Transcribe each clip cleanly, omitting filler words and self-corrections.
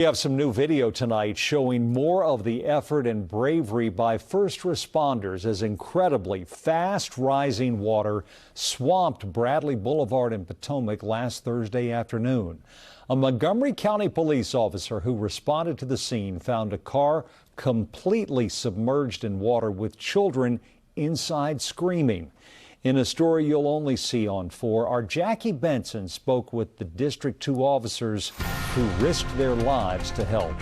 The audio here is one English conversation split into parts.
We have some new video tonight showing more of the effort and bravery by first responders as incredibly fast rising water swamped Bradley Boulevard in Potomac last Thursday afternoon. A Montgomery County police officer who responded to the scene found a car completely submerged in water with children inside screaming. In a story you'll only see on 4, our Jackie Bensen spoke with the District 2 officers who risked their lives to help.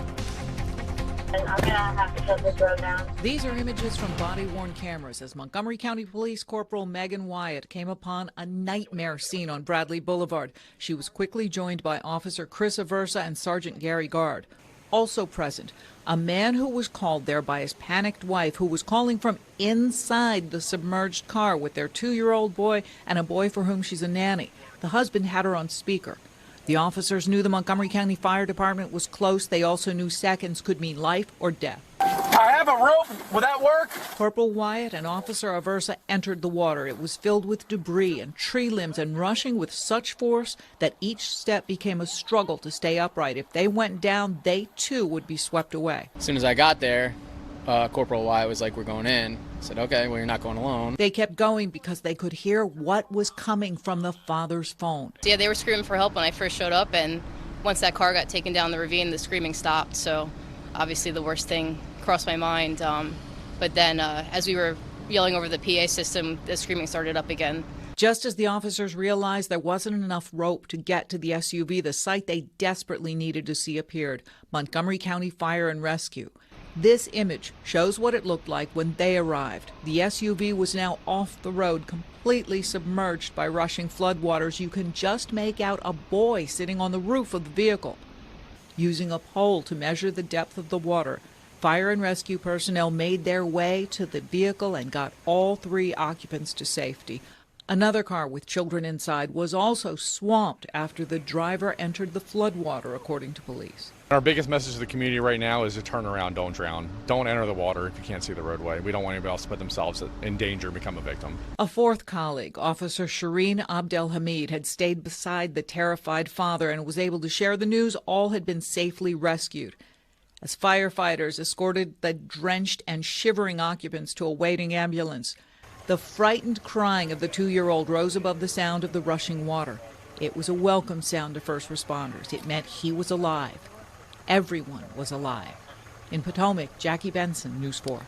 And I'm gonna have to shut this road down. These are images from body-worn cameras as Montgomery County Police Corporal Megan Wyatt came upon a nightmare scene on Bradley Boulevard. She was quickly joined by Officer Chris Aversa and Sergeant Gary Guard. Also present, a man who was called there by his panicked wife, who was calling from inside the submerged car with their 2-year-old boy and a boy for whom she's a nanny. The husband had her on speaker. The officers knew the Montgomery County Fire Department was close. They also knew seconds could mean life or death. I have a rope. Will that work? Corporal Wyatt and Officer Aversa entered the water. It was filled with debris and tree limbs and rushing with such force that each step became a struggle to stay upright. If they went down, they too would be swept away. As soon as I got there, Corporal Wyatt was like, "We're going in." I said, "Okay, well, you're not going alone." They kept going because they could hear what was coming from the father's phone. Yeah, they were screaming for help when I first showed up, and once that car got taken down the ravine, the screaming stopped. So obviously the worst thing crossed my mind. But then as we were yelling over the PA system, the screaming started up again. Just as the officers realized there wasn't enough rope to get to the SUV, the sight they desperately needed to see appeared: Montgomery County Fire and Rescue. This image shows what it looked like when they arrived. The SUV was now off the road, completely submerged by rushing floodwaters. You can just make out a boy sitting on the roof of the vehicle. Using a pole to measure the depth of the water, fire and rescue personnel made their way to the vehicle and got all 3 occupants to safety. Another car with children inside was also swamped after the driver entered the floodwater, according to police. Our biggest message to the community right now is to turn around, don't drown. Don't enter the water if you can't see the roadway. We don't want anybody else to put themselves in danger and become a victim. A 4th colleague, Officer Shireen Abdelhamid, had stayed beside the terrified father and was able to share the news all had been safely rescued. As firefighters escorted the drenched and shivering occupants to a waiting ambulance, the frightened crying of the 2-year-old rose above the sound of the rushing water. It was a welcome sound to first responders. It meant he was alive. Everyone was alive. In Potomac, Jackie Bensen, News 4.